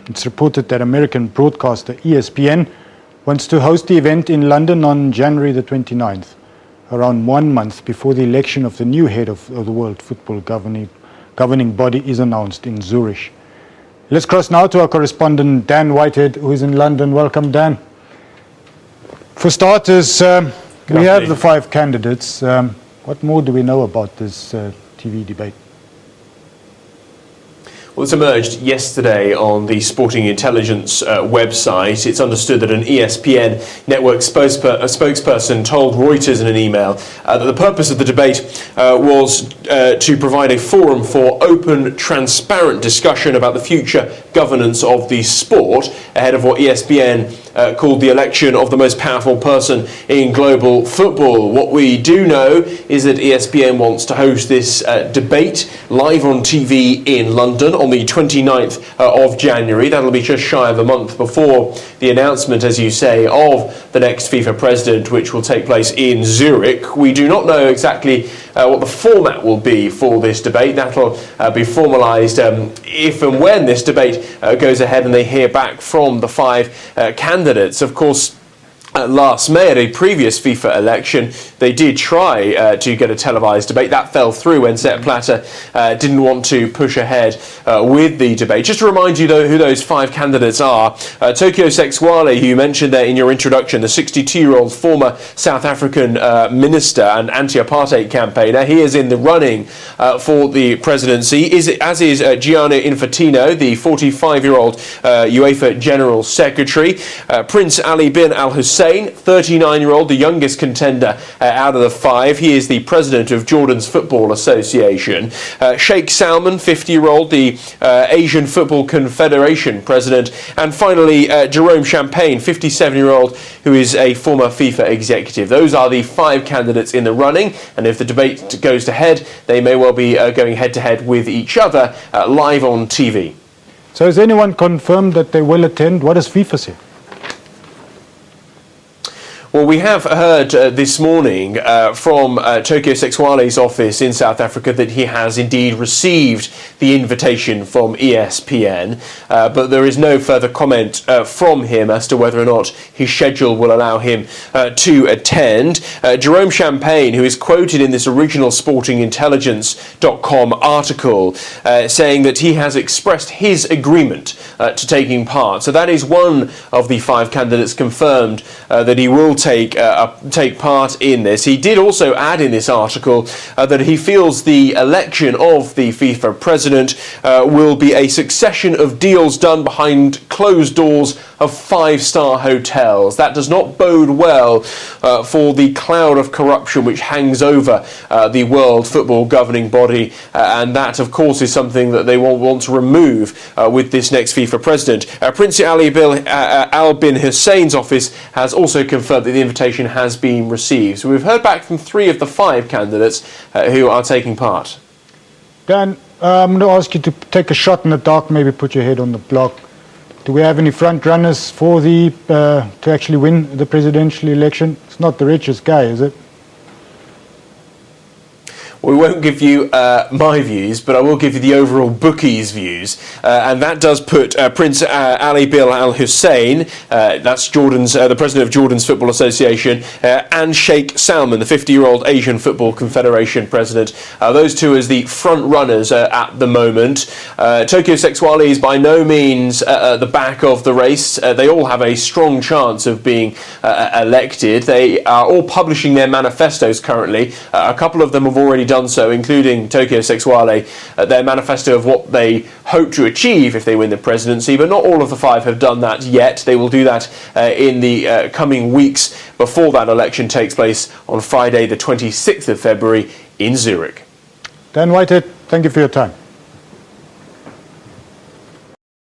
It's reported that American broadcaster ESPN wants to host the event in London on January the 29th, around 1 month before the election of the new head of the World Football governing body is announced in Zurich. Let's cross now to our correspondent Dan Whitehead, who is in London. Welcome, Dan. For starters, we have the 5 candidates. What more do we know about this TV debate? Well, it's emerged yesterday on the Sporting Intelligence website. It's understood that an ESPN network spokesperson told Reuters in an email that the purpose of the debate was to provide a forum for open, transparent discussion about the future governance of the sport ahead of what ESPN called the election of the most powerful person in global football. What we do know is that ESPN wants to host this debate live on TV in London on the 29th of January. That'll be just shy of a month before the announcement, as you say, of the next FIFA president, which will take place in Zurich. We do not know exactly what the format will be for this debate. That'll be formalised if and when this debate goes ahead and they hear back from the 5 candidates. Of course, last May, at a previous FIFA election, they did try to get a televised debate. That fell through when Sepp Blatter didn't want to push ahead with the debate. Just to remind you, though, who those 5 candidates are. Tokyo Sexwale, who you mentioned there in your introduction, the 62-year-old former South African minister and anti-apartheid campaigner. He is in the running for the presidency, as is Gianni Infantino, the 45-year-old UEFA General Secretary. Prince Ali bin Al Hussein, 39-year-old, the youngest contender out of the 5. He is the president of Jordan's Football Association. Sheikh Salman, 50-year-old, the Asian Football Confederation president. And finally, Jerome Champagne, 57-year-old, who is a former FIFA executive. Those are the 5 candidates in the running, and if the debate goes ahead, they may well be going head-to-head with each other live on TV. So has anyone confirmed that they will attend? What does FIFA say? Well, we have heard this morning from Tokyo Sexwale's office in South Africa that he has indeed received the invitation from ESPN, but there is no further comment from him as to whether or not his schedule will allow him to attend. Jerome Champagne, who is quoted in this original sportingintelligence.com article, saying that he has expressed his agreement to taking part. So that is one of the 5 candidates confirmed that he will take part in this. He did also add in this article that he feels the election of the FIFA president will be a succession of deals done behind closed doors of 5-star hotels. That does not bode well for the cloud of corruption which hangs over the World Football governing body, and that, of course, is something that they want to remove with this next FIFA president. Prince Ali bin Hussein's office has also confirmed that the invitation has been received. So we've heard back from 3 of the 5 candidates who are taking part. Dan, I'm going to ask you to take a shot in the dark, maybe put your head on the block. Do we have any front runners for to actually win the presidential election? It's not the richest guy, is it? We won't give you my views, but I will give you the overall bookies' views, and that does put Prince Ali bin Al Hussein, that's the president of Jordan's Football Association, and Sheikh Salman, the 50-year-old Asian Football Confederation president. Those 2 as the front runners at the moment. Tokyo Sexwale is by no means at the back of the race. They all have a strong chance of being elected. They are all publishing their manifestos currently. A couple of them have already done so, including Tokyo Sexwale, their manifesto of what they hope to achieve if they win the presidency, but not all of the 5 have done that yet. They will do that in the coming weeks before that election takes place on Friday the 26th of February in Zurich. Dan Whitehead, thank you for your time.